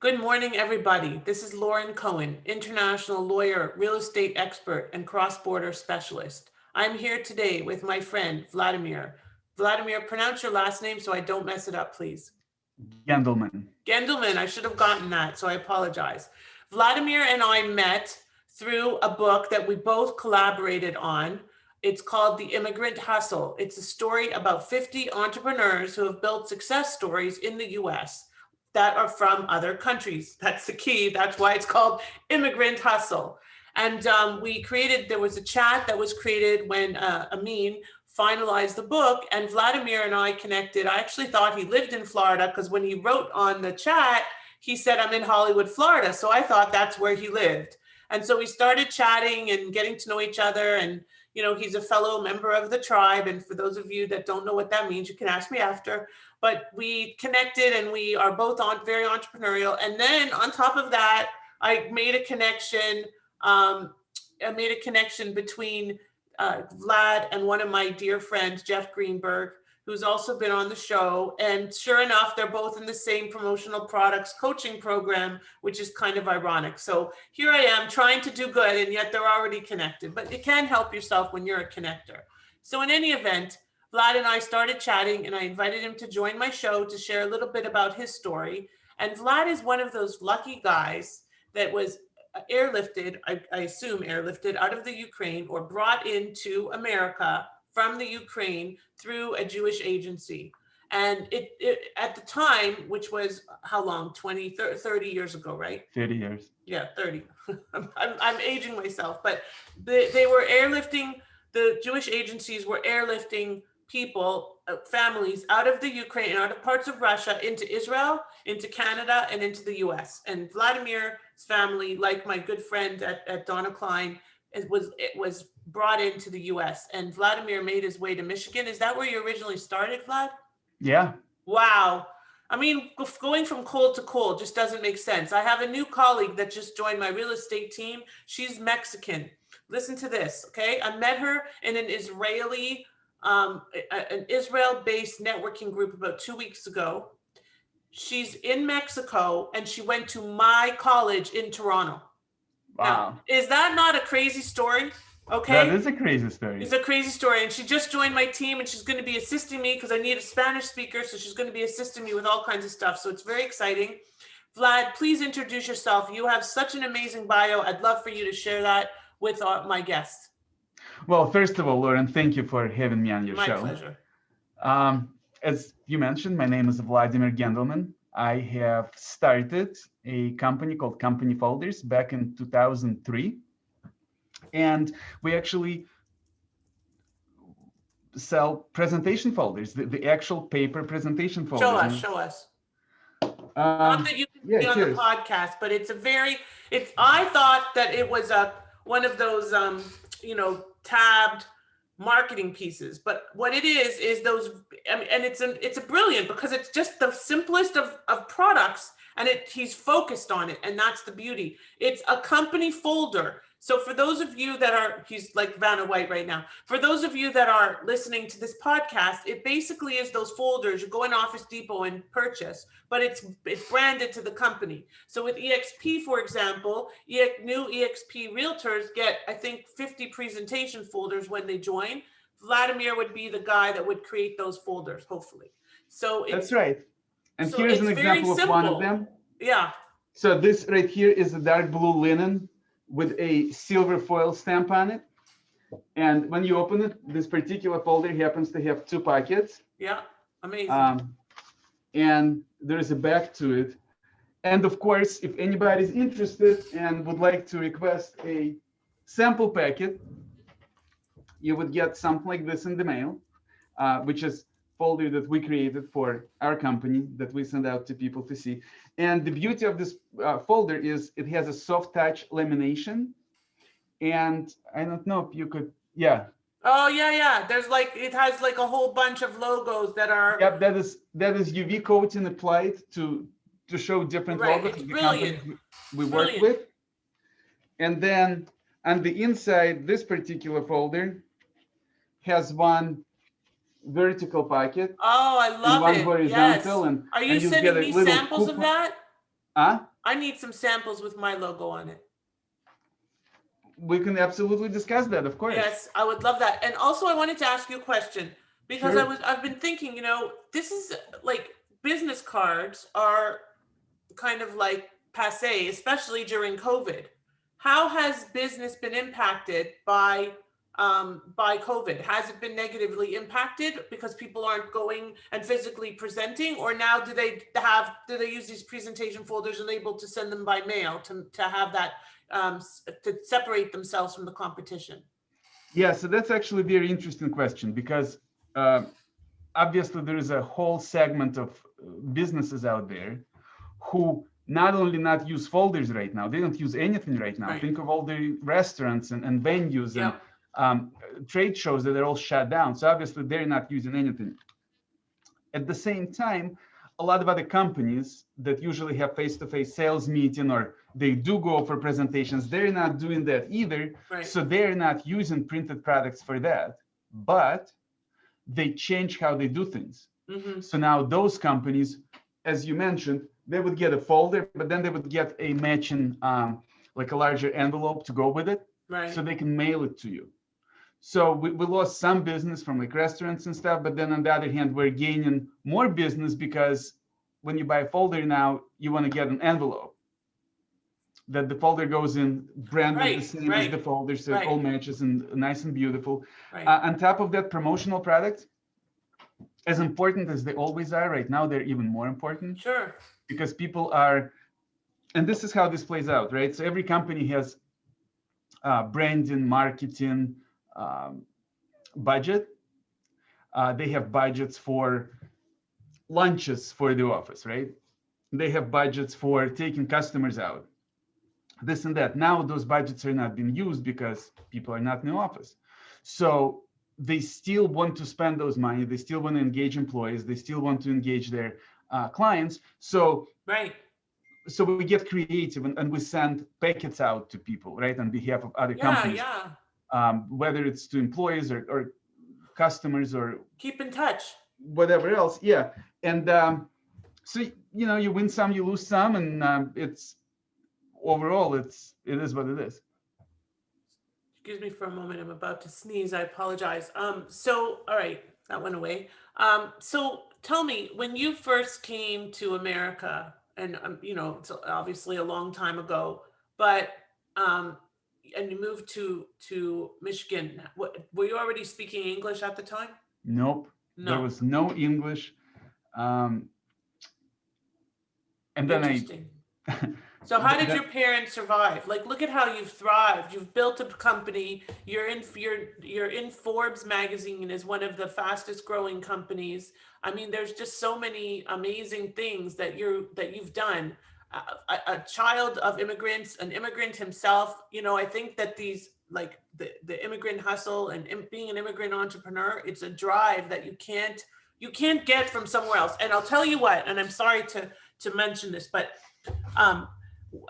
Good morning, everybody. This is Lauren Cohen, international lawyer, real estate expert, and cross-border specialist. I'm here today with my friend, Vladimir. Vladimir, pronounce your last name so I don't mess it up, please. Gendelman. Gendelman, I should have gotten that, so I apologize. Vladimir and I met through a book that we both collaborated on. It's called The Immigrant Hustle. It's a story about 50 entrepreneurs who have built success stories in the US that are from other countries. That's the key. That's why it's called Immigrant Hustle. And there was a chat that was created when Amin finalized the book, and Vladimir and I connected. I actually thought he lived in Florida because when he wrote on the chat, he said, I'm in Hollywood, Florida. So I thought that's where he lived. And so we started chatting and getting to know each other. And, you know, he's a fellow member of the tribe. And for those of you that don't know what that means, you can ask me after. But we connected and we are both very entrepreneurial. And then on top of that, I made a connection. Between Vlad and one of my dear friends, Jeff Greenberg, who's also been on the show. And sure enough, they're both in the same promotional products coaching program, which is kind of ironic. So here I am trying to do good, and yet they're already connected. But you can help yourself when you're a connector. So in any event, Vlad and I started chatting, and I invited him to join my show to share a little bit about his story. And Vlad is one of those lucky guys that was airlifted, I assume airlifted out of the Ukraine or brought into America from the Ukraine through a Jewish agency. And it at the time, which was how long, 20, 30 years ago, right? 30 years. Yeah, 30. I'm aging myself, but they were airlifting, the Jewish agencies were airlifting people, families out of the Ukraine, out of parts of Russia into Israel, into Canada, and into the US. And Vladimir's family, like my good friend at Donna Klein, it was brought into the US. And Vladimir made his way to Michigan. Is that where you originally started, Vlad? Yeah. Wow. I mean, going from cold to cold just doesn't make sense. I have a new colleague that just joined my real estate team. She's Mexican. Listen to this, okay? I met her in an Israel-based networking group about 2 weeks ago. She's in Mexico and she went to my college in Toronto. Wow. Now, is that not a crazy story? Okay. That is a crazy story. It's a crazy story. And she just joined my team and she's going to be assisting me because I need a Spanish speaker. So she's going to be assisting me with all kinds of stuff. So it's very exciting. Vlad, please introduce yourself. You have such an amazing bio. I'd love for you to share that with my guests. Well, first of all, Lauren, thank you for having me on your show. My pleasure. As you mentioned, my name is Vladimir Gendelman. I have started a company called Company Folders back in 2003. And we actually sell presentation folders, the actual paper presentation folders. Show us. Not that you can be on the podcast, but I thought that it was one of those, tabbed marketing pieces, but what it is those, and it's a brilliant because it's just the simplest of products, and he's focused on it, and that's the beauty. It's a company folder. So for those of you that are, he's like Vanna White right now. For those of you that are listening to this podcast, it basically is those folders you go in Office Depot and purchase, but it's branded to the company. So with EXP, for example, new EXP realtors get, I think, 50 presentation folders when they join. Vladimir would be the guy that would create those folders, hopefully. So that's right. And so here's an example of one of them. Yeah. So this right here is a dark blue linen with a silver foil stamp on it. And when you open it, this particular folder happens to have 2 pockets. Yeah, amazing. And there's a back to it. And of course, if anybody's interested and would like to request a sample packet, you would get something like this in the mail, which is folder that we created for our company that we send out to people to see. And the beauty of this folder is it has a soft touch lamination. And I don't know if you could, yeah. Oh, yeah. It has like a whole bunch of logos that are. Yep, that is UV coating applied to show different logos of the companies we work with. And then on the inside, this particular folder has one vertical pocket. Oh, I love one it. Horizontal. Yes. And are you sending me samples of that? Huh? I need some samples with my logo on it. We can absolutely discuss that, of course. Yes, I would love that. And also I wanted to ask you a question because Sure. I've been thinking, this is like business cards are kind of like passe, especially during COVID. How has business been impacted by COVID? Has it been negatively impacted because people aren't going and physically presenting, or now do they use these presentation folders and able to send them by mail to have that to separate themselves from the competition? Yeah, so that's actually a very interesting question because obviously there is a whole segment of businesses out there who not only not use folders right now, they don't use anything right now. Right. Think of all the restaurants and venues Yep. and trade shows that are all shut down. So obviously they're not using anything. At the same time, a lot of other companies that usually have face-to-face sales meeting or they do go for presentations, they're not doing that either. Right. So they're not using printed products for that, but they change how they do things. Mm-hmm. So now those companies, as you mentioned, they would get a folder, but then they would get a matching, like a larger envelope to go with it. Right. So they can mail it to you. So we lost some business from like restaurants and stuff, but then on the other hand, we're gaining more business because when you buy a folder now, you want to get an envelope that the folder goes in branded Right, the same as the folder, so right. it all matches and nice and beautiful. Right. On top of that, promotional products, as important as they always are, right now they're even more important. Sure. Because people are, and this is how this plays out, right? So every company has branding, marketing budget. They have budgets for lunches for the office, right? They have budgets for taking customers out, this and that. Now those budgets are not being used because people are not in the office. So they still want to spend those money. They still want to engage employees. They still want to engage their clients. So right. So we get creative and we send packets out to people, right, on behalf of other companies. Yeah. Whether it's to employees or customers or keep in touch, whatever else. Yeah. And so, you win some, you lose some, and it's overall, it is what it is. Excuse me for a moment. I'm about to sneeze. I apologize. So, all right, that went away. So tell me, when you first came to America, and it's obviously a long time ago, but and you moved to Michigan. Were you already speaking English at the time? Nope. No. There was no English. And then So how did your parents survive? Like, look at how you've thrived. You've built a company. You're in Forbes magazine as one of the fastest growing companies. I mean, there's just so many amazing things that you've done. A child of immigrants, an immigrant himself. I think that these, like the immigrant hustle and being an immigrant entrepreneur, it's a drive that you can't get from somewhere else. And I'll tell you what. And I'm sorry to mention this, but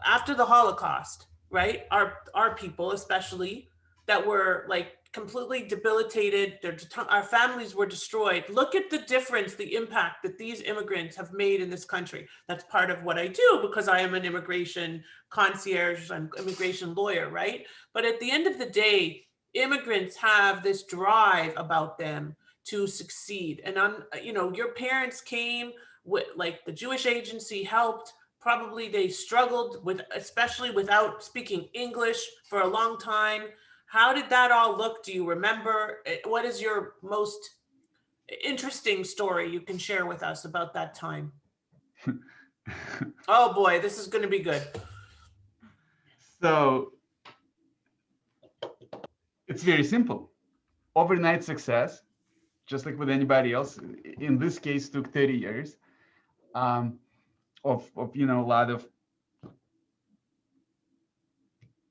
after the Holocaust, right? Our people, especially, that were like completely debilitated, our families were destroyed. Look at the difference, the impact that these immigrants have made in this country. That's part of what I do because I am an immigration concierge and immigration lawyer, right? But at the end of the day, immigrants have this drive about them to succeed. And your parents came with, like, the Jewish agency helped. Probably they struggled with, especially without speaking English for a long time. How did that all look? Do you remember? What is your most interesting story you can share with us about that time? Oh boy, this is going to be good. So it's very simple. Overnight success, just like with anybody else. In this case, took 30 years. Of a lot of,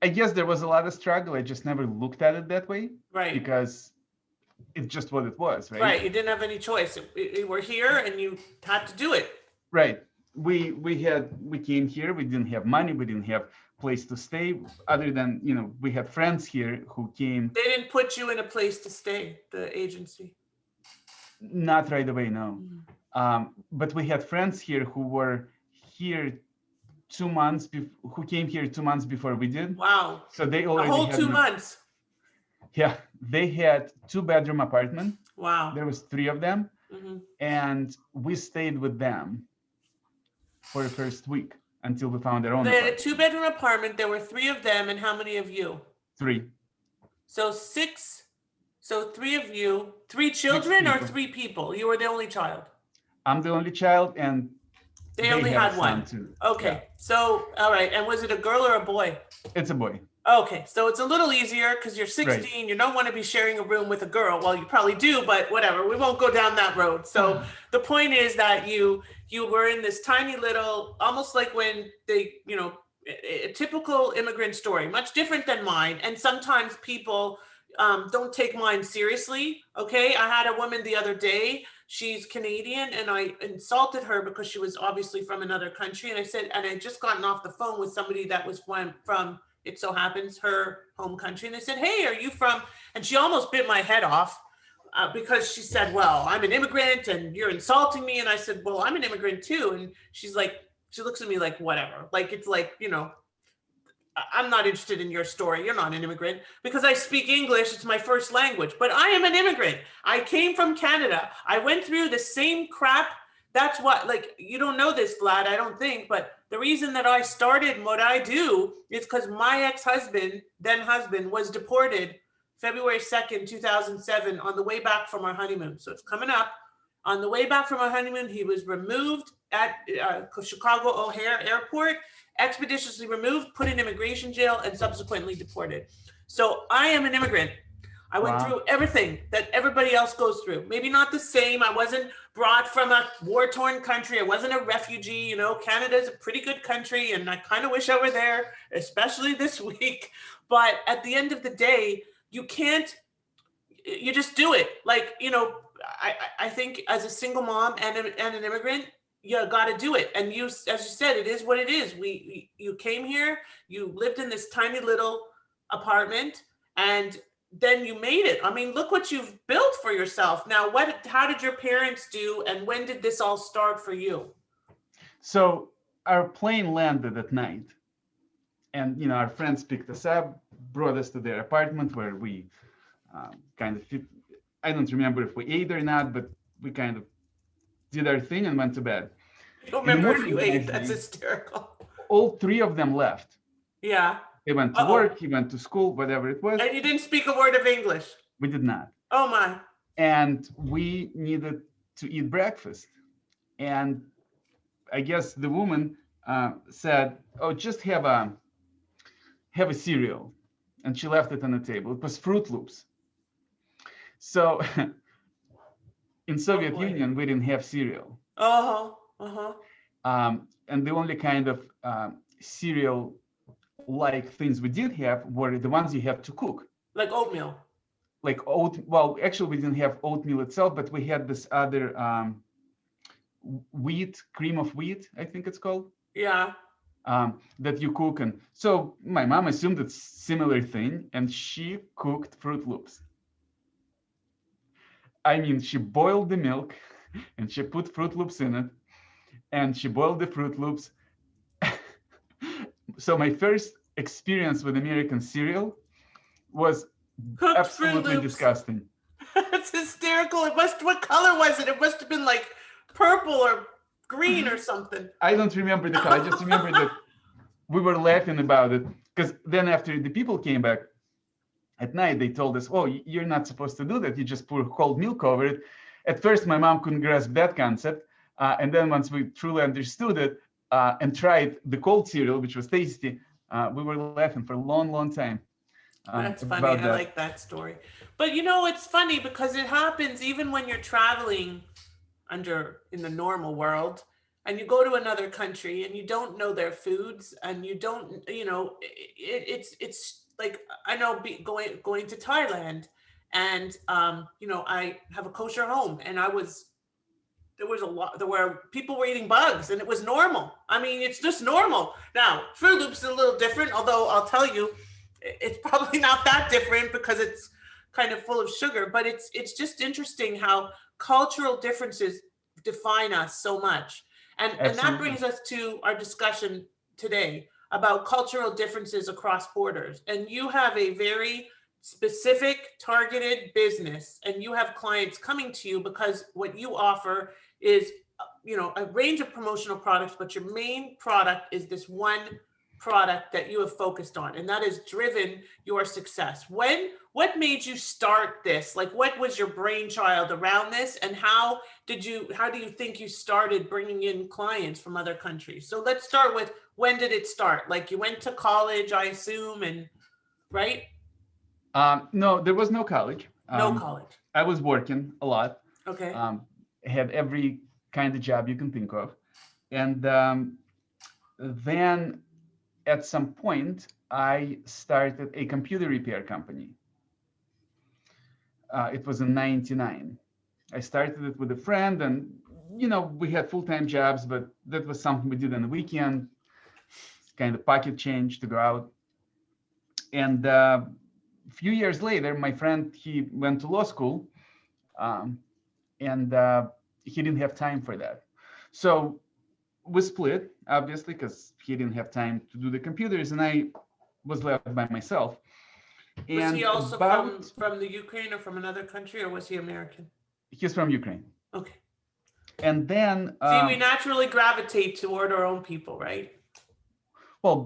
I guess there was a lot of struggle. I just never looked at it that way, right? Because it's just what it was, right? Right. You didn't have any choice. You were here and you had to do it. Right. We came here. We didn't have money. We didn't have place to stay. Other than we had friends here who came. They didn't put you in a place to stay. The agency. Not right away, no. But we had friends here who were here 2 months, who came here 2 months before we did. Wow. So they A already whole had 2 months. Yeah, they had 2-bedroom apartment. Wow. There was 3 of them, Mhm. and we stayed with them for the first week until we found our own They had a apartment. 2-bedroom apartment. There were 3 of them, and how many of you? 3. So 6. So 3 of you. 3 children or people. 3 people? You were the only child. I'm the only child, and They only have had a son one. too. Okay. Yeah. So, all right. And was it a girl or a boy? It's a boy. Okay. So it's a little easier because you're 16. Right. You don't want to be sharing a room with a girl. Well, you probably do, but whatever. We won't go down that road. So the point is that you were in this tiny little, almost like when they, a typical immigrant story, much different than mine. And sometimes people don't take mine seriously. Okay. I had a woman the other day. She's Canadian, and I insulted her because she was obviously from another country. And I said, and I had just gotten off the phone with somebody that was from, it so happens, her home country. And I said, hey, are you from? And she almost bit my head off because she said, well, I'm an immigrant and you're insulting me. And I said, well, I'm an immigrant too. And she's like, she looks at me like, whatever. Like, it's like, I'm not interested in your story. You're not an immigrant because I speak English. It's my first language, but I am an immigrant. I came from Canada. I went through the same crap. That's what, like, you don't know this, Vlad, I don't think, but the reason that I started what I do is because my ex-husband, then husband, was deported February 2nd, 2007 on the way back from our honeymoon. So it's coming up. On the way back from our honeymoon, he was removed at Chicago O'Hare Airport, expeditiously removed, put in immigration jail, and subsequently deported. So I am an immigrant. I went through everything that everybody else goes through. Maybe not the same. I wasn't brought from a war-torn country. I wasn't a refugee. Canada is a pretty good country, and I kind of wish I were there, especially this week. But at the end of the day, you just do it. Like, I think as a single mom and an immigrant, you got to do it. And you, as you said, it is what it is. You came here, you lived in this tiny little apartment, and then you made it. I mean, look what you've built for yourself. Now, how did your parents do, and when did this all start for you? So our plane landed at night, and our friends picked us up, brought us to their apartment where we kind of fit. I don't remember if we ate or not, but we kind of did our thing and went to bed. I don't remember if you ate. That's hysterical. All 3 of them left. Yeah. He went to work, he went to school, whatever it was. And you didn't speak a word of English? We did not. Oh my. And we needed to eat breakfast. And I guess the woman said, oh, just have a cereal. And she left it on the table. It was Fruit Loops. So in Soviet Union, we didn't have cereal. And the only kind of cereal-like things we did have were the ones you have to cook. Like oatmeal. Well, actually, we didn't have oatmeal itself, but we had this other cream of wheat, I think it's called. Yeah. That you cook. And so my mom assumed it's similar thing, and she cooked Fruit Loops. I mean, she boiled the milk and she put Fruit Loops in it, and she boiled the Fruit Loops. So my first experience with American cereal was Cooked absolutely disgusting. It's hysterical. What color was it? It must have been like purple or green or something. I don't remember the color. I just remember that we were laughing about it, because then after the people came back at night, they told us, oh, you're not supposed to do that. You just pour cold milk over it. At first, my mom couldn't grasp that concept. And then once we truly understood it and tried the cold cereal, which was tasty, we were laughing for a long, long time. That's funny. I like that story. But it's funny because it happens even when you're traveling in the normal world, and you go to another country and you don't know their foods, and you don't, it's like, I know going to Thailand, and I have a kosher home, and there were people were eating bugs, and it was normal. I mean, it's just normal. Now, Fruit Loops is a little different, although I'll tell you, it's probably not that different because it's kind of full of sugar, but it's just interesting how cultural differences define us so much. And that brings us to our discussion today about cultural differences across borders, and you have a very specific targeted business, and you have clients coming to you because what you offer is, a range of promotional products, but your main product is this one product that you have focused on, and that has driven your success. What made you start this? Like, what was your brainchild around this, and how do you think you started bringing in clients from other countries? So let's start with, when did it start? Like, you went to college, I assume, and right? No, there was no college. No college. I was working a lot. Okay. Had every kind of job you can think of. And then at some point, I started a computer repair company. It was in '99. I started it with a friend, and we had full-time jobs, but that was something we did on the weekend, kind of pocket change to go out. And a few years later, my friend, he went to law school, and he didn't have time for that. So we split, obviously, because he didn't have time to do the computers, and I was left by myself. Was And he also from the Ukraine or from another country, or was he American? He's from Ukraine. Okay. And then See, we naturally gravitate toward our own people, right? Well,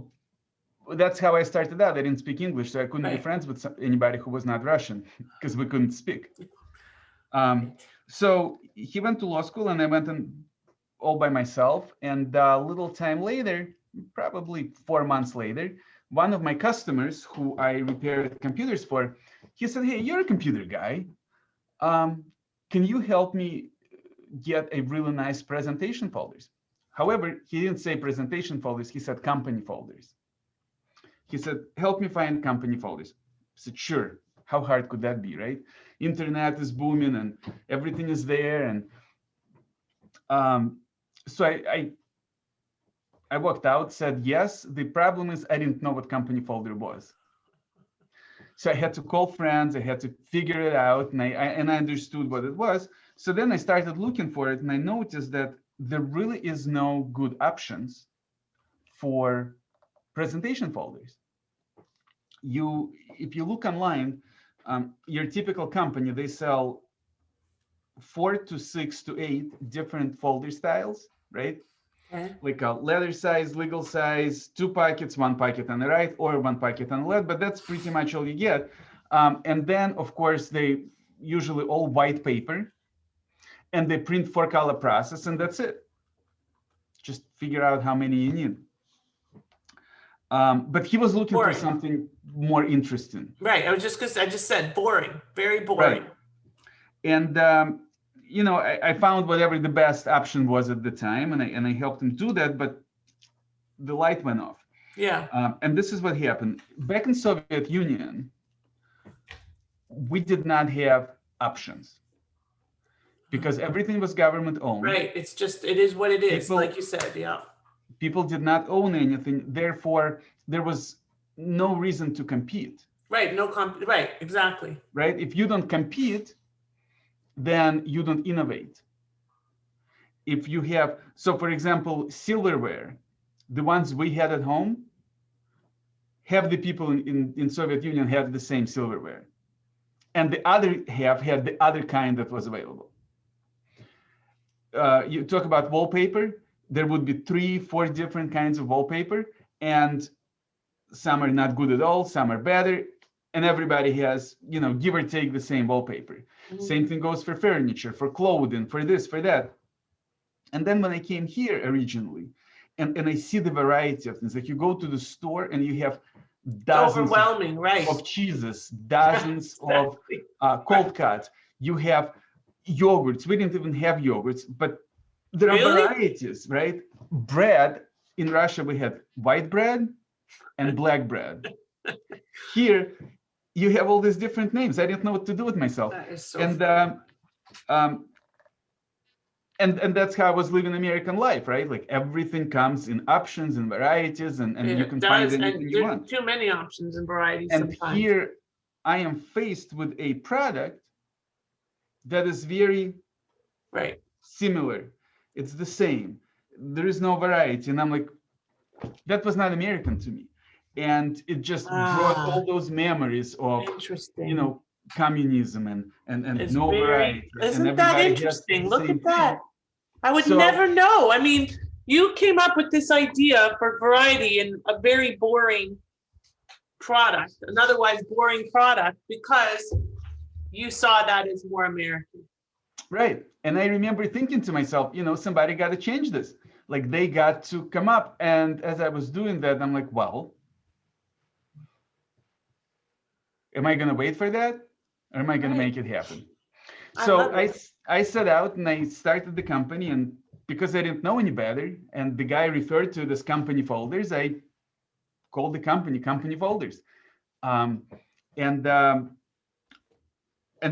that's how I started out. I didn't speak English, so I couldn't be Right. friends with anybody who was not Russian because we couldn't speak. So he went to law school, and I went in all by myself. And a little time later, probably 4 months later, one of my customers who I repaired computers for, he said, "Hey, you're a computer guy. Can you help me get a really nice presentation folders?" However, he didn't say presentation folders. He said company folders. He said, "Help me find company folders." I said, "Sure." How hard could that be, right? Internet is booming and everything is there. And so I walked out, said yes. The problem is I didn't know what company folder was. So I had to call friends. I had to figure it out, and I understood what it was. So then I started looking for it, and I noticed that there really is no good options for presentation folders. If you look online, your typical company, they sell 4 to 6 to 8 different folder styles, right? Okay. Like a letter size, legal size, 2 pockets, 1 pocket on the right, or 1 pocket on the left, but that's pretty much all you get. And then, of course, they usually all white paper, and they print 4-color process, and that's it. Just figure out how many you need. But he was looking for something more interesting. Right. I just said boring, very boring. Right. And I found whatever the best option was at the time, and I helped him do that, but the light went off. Yeah. And this is what happened. Back in Soviet Union, we did not have options because everything was government owned. Right. It is what it is, like you said. Yeah. People did not own anything. Therefore, there was no reason to compete. Right. Right. Exactly. Right. If you don't compete, then you don't innovate. If you have, so for example, silverware, the ones we had at home, half the people in Soviet Union had the same silverware. And the other half had the other kind that was available. You talk about wallpaper, there would be 3-4 different kinds of wallpaper, and some are not good at all, some are better, and everybody has, give or take the same wallpaper. Mm-hmm. Same thing goes for furniture, for clothing, for this, for that. And then when I came here originally, and I see the variety of things, like you go to the store and you have dozens of cheeses, dozens of cold cuts. You have yogurts. We didn't even have yogurts, but there are varieties, right? Bread, in Russia, we had white bread and black bread. Here, you have all these different names. I didn't know what to do with myself. That is so funny. And that's how I was living American life, right? Like everything comes in options and varieties, and you can find anything you want. Too many options and varieties. And sometimes. Here I am faced with a product that is very similar. It's the same. There is no variety. And I'm like, that was not American to me. And it just brought all those memories of, Interesting. communism and It's no very, variety, and isn't that everybody has interesting? the Look same at that. thing. I would So- never know. I mean, you came up with this idea for variety in a very boring product, an otherwise boring product, because you saw that as more American. Right. And I remember thinking to myself, somebody got to change this. Like they got to come up. And as I was doing that, I'm like, well, am I going to wait for that? Or am I going to make it happen? So I set out and I started the company. And because I didn't know any better, and the guy referred to it as company folders, I called the company folders. And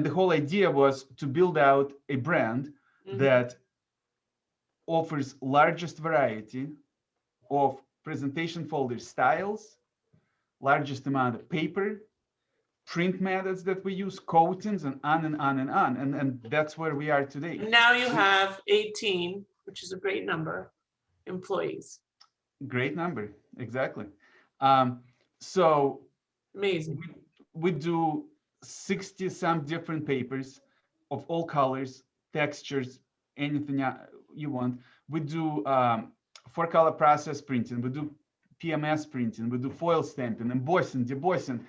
the whole idea was to build out a brand that offers largest variety of presentation folder styles, largest amount of paper, print methods that we use, coatings, and on and on and on. And that's where we are today. Now you have 18, which is a great number, employees. Great number, exactly. So amazing. We do 60 some different papers of all colors, textures, anything you want. We do 4-color process printing, we do PMS printing, we do foil stamping, embossing, debossing,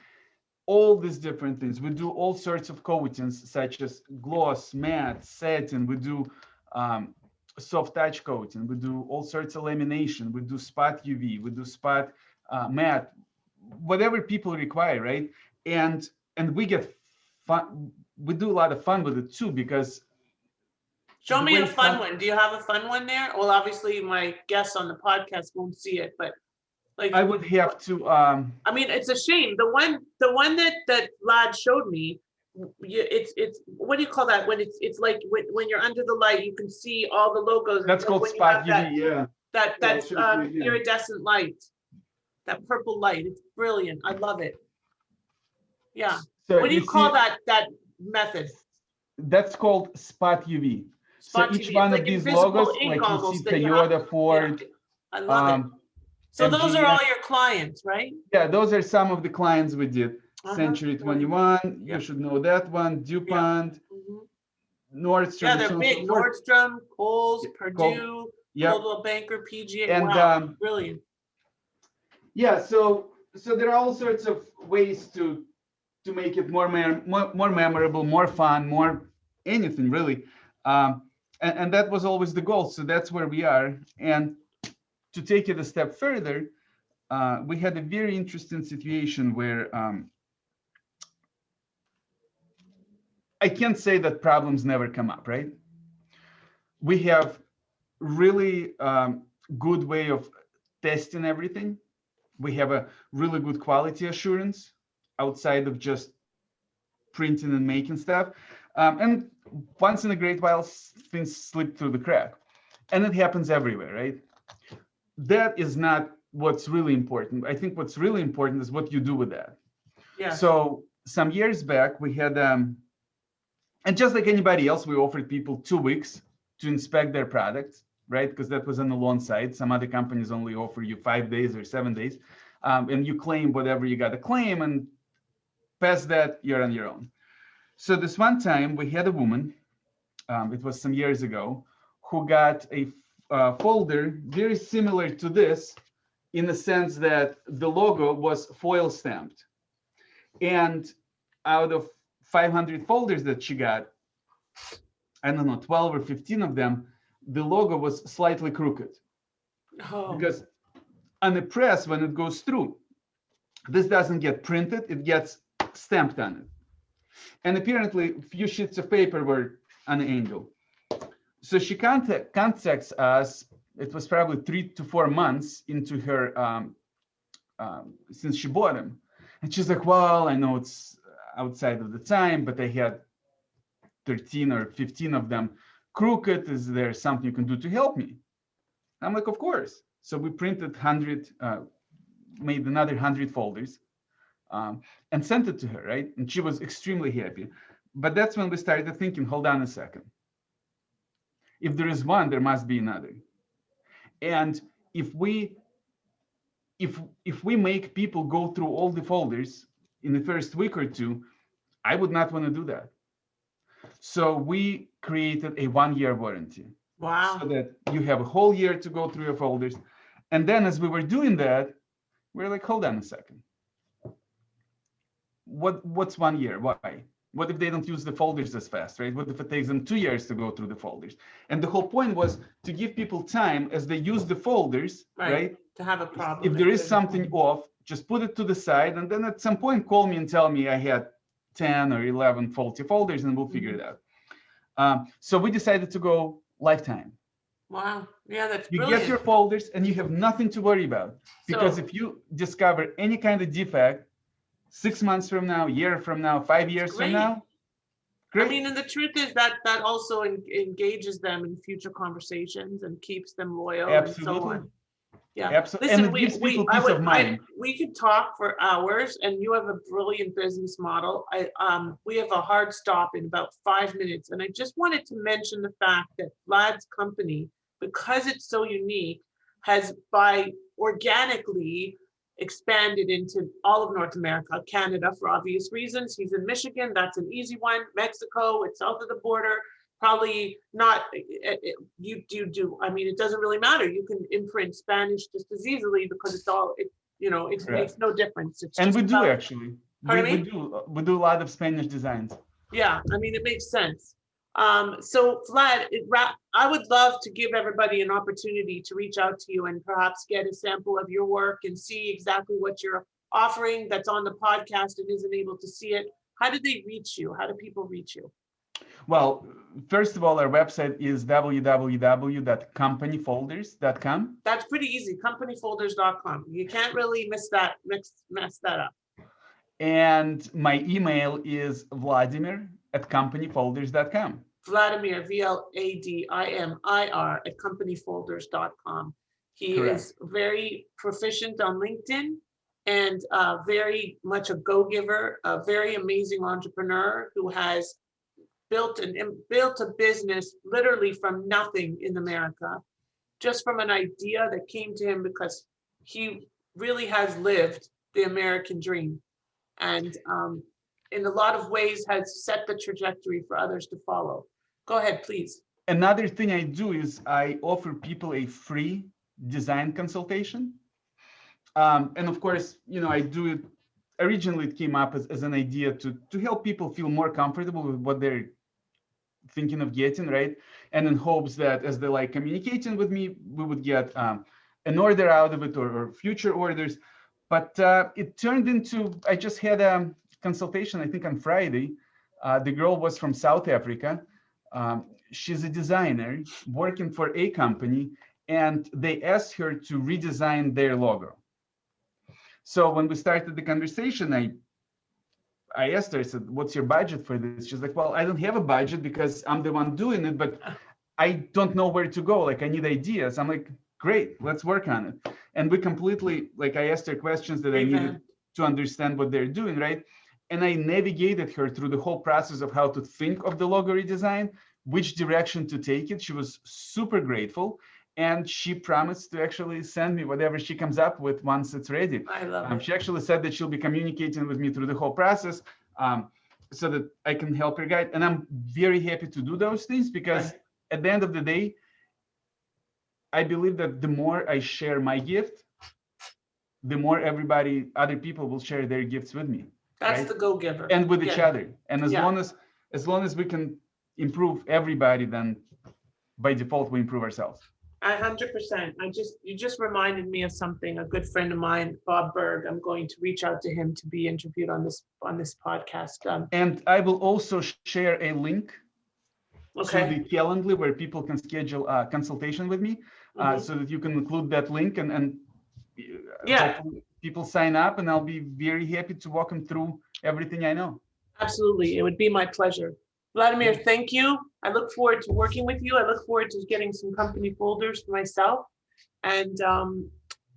all these different things. We do all sorts of coatings such as gloss, matte, satin. We do soft touch coating. We do all sorts of lamination. We do spot UV. We do spot matte, whatever people require, right? And we get fun. We do a lot of fun with it too, because show me a fun one. Do you have a fun one there? Well, obviously my guests on the podcast won't see it, but like I would have to. I mean, it's a shame. The one that Vlad showed me, it's what do you call that? When it's like when you're under the light, you can see all the logos. That's called spot UV. Yeah. That's iridescent light. That purple light. It's brilliant. I love it. Yeah. So what do you call that method? That's called spot UV. Spot so each UV. one It's of these logos, like you see Toyota, Ford. I love it. So those are all your clients, right? Yeah, those are some of the clients we did. Century 21, you should know that one. DuPont, Nordstrom. Yeah, they're big. Nordstrom, Kohl's, Purdue, Global Banker, PGA. And wow, brilliant. Yeah, so there are all sorts of ways to make it more memorable, more fun, more anything really. And that was always the goal. So that's where we are. And to take it a step further, we had a very interesting situation where I can't say that problems never come up, right? We have really good way of testing everything. We have a really good quality assurance outside of just printing and making stuff. And once in a great while, things slip through the crack. And it happens everywhere, right? That is not what's really important. I think what's really important is what you do with that. Yeah. So some years back, we had, and just like anybody else, we offered people 2 weeks to inspect their products, right? Because that was on the loan side. Some other companies only offer you 5 days or 7 days. And you claim whatever you got to claim, and past that, you're on your own. So this one time, we had a woman, it was some years ago, who got a folder very similar to this, in the sense that the logo was foil stamped. And out of 500 folders that she got, I don't know, 12 or 15 of them, the logo was slightly crooked. Oh. Because on the press, when it goes through, this doesn't get printed, it gets stamped on it. And apparently, a few sheets of paper were on an angle. So she contacts us. It was probably 3 to 4 months into her, since she bought them. And she's like, well, I know it's outside of the time, but I had 13 or 15 of them crooked. Is there something you can do to help me? I'm like, of course. So we printed 100, made another 100 folders, and sent it to her, right? And she was extremely happy. But that's when we started thinking, hold on a second. If there is one, there must be another. And if we if we make people go through all the folders in the first week or two, I would not want to do that. So we created a 1-year warranty. Wow. So that you have a whole year to go through your folders. And then as we were doing that, we're like, hold on a second. What's 1 year? Why? What if they don't use the folders as fast, right? What if it takes them 2 years to go through the folders? And the whole point was to give people time as they use the folders, right? To have a problem. If there is something off, just put it to the side, and then at some point call me and tell me I had 10 or 11 faulty folders, and we'll figure it out. So we decided to go lifetime. Wow. Yeah, that's you brilliant. get your folders and you have nothing to worry about, because if you discover any kind of defect 6 months from now, a year from now, 5 years from now, great. I mean, and the truth is that that also engages them in future conversations and keeps them loyal. Absolutely. And so on. Yeah. Absolutely. Listen, and it gives people peace of mind. We could talk for hours, and you have a brilliant business model. We have a hard stop in about 5 minutes, and I just wanted to mention the fact that Vlad's company, because it's so unique, has organically expanded into all of North America, Canada for obvious reasons. He's in Michigan, that's an easy one. Mexico, it's south of the border. Probably not, you do. I mean, it doesn't really matter. You can imprint Spanish just as easily because it's all, it makes no difference. It's and just we do actually. We do a lot of Spanish designs. Yeah, I mean, it makes sense. So Vlad, I would love to give everybody an opportunity to reach out to you and perhaps get a sample of your work and see exactly what you're offering that's on the podcast and isn't able to see it. How do they reach you? How do people reach you? Well, first of all, our website is www.companyfolders.com. That's pretty easy, companyfolders.com. You can't really mess that up. And my email is Vladimir@companyfolders.com. Vladimir, VLADIMIR @companyfolders.com. He Correct. is very proficient on LinkedIn and very much a go-giver, a very amazing entrepreneur who has built a business literally from nothing in America, just from an idea that came to him because he really has lived the American dream, and in a lot of ways has set the trajectory for others to follow. Go ahead, please. Another thing I do is I offer people a free design consultation. And of course, I do it. Originally, it came up as an idea to help people feel more comfortable with what they're thinking of getting, right? And in hopes that as they like communicating with me, we would get an order out of it or future orders. But it turned into, I just had a consultation, I think on Friday. The girl was from South Africa. She's a designer working for a company, and they asked her to redesign their logo. So when we started the conversation, I asked her, I said, what's your budget for this? She's like, well, I don't have a budget because I'm the one doing it, but I don't know where to go. Like, I need ideas. I'm like, great, let's work on it. And we completely, like, I asked her questions that I needed to understand what they're doing, right? And I navigated her through the whole process of how to think of the logo redesign, which direction to take it. She was super grateful. And she promised to actually send me whatever she comes up with once it's ready. I love it. She actually said that she'll be communicating with me through the whole process so that I can help her guide. And I'm very happy to do those things because at the end of the day, I believe that the more I share my gift, the more other people will share their gifts with me. That's right? the go-giver. And with each other. And as long as we can improve everybody, then by default, we improve ourselves. 100%. You just reminded me of something. A good friend of mine, Bob Berg. I'm going to reach out to him to be interviewed on this podcast. And I will also share a link to the Calendly where people can schedule a consultation with me, so that you can include that link and hopefully people sign up, and I'll be very happy to walk them through everything I know. Absolutely, it would be my pleasure. Vladimir, thank you. I look forward to working with you. I look forward to getting some company folders for myself. And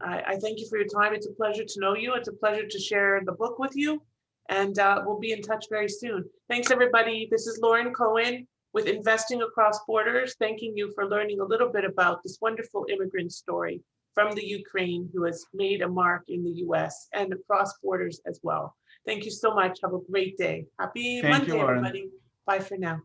I thank you for your time. It's a pleasure to know you. It's a pleasure to share the book with you. And we'll be in touch very soon. Thanks, everybody. This is Lauren Cohen with Investing Across Borders, thanking you for learning a little bit about this wonderful immigrant story. from the Ukraine who has made a mark in the US and across borders as well. Thank you so much. Have a great day. Happy Thank you, Monday, Lauren. everybody. Bye for now.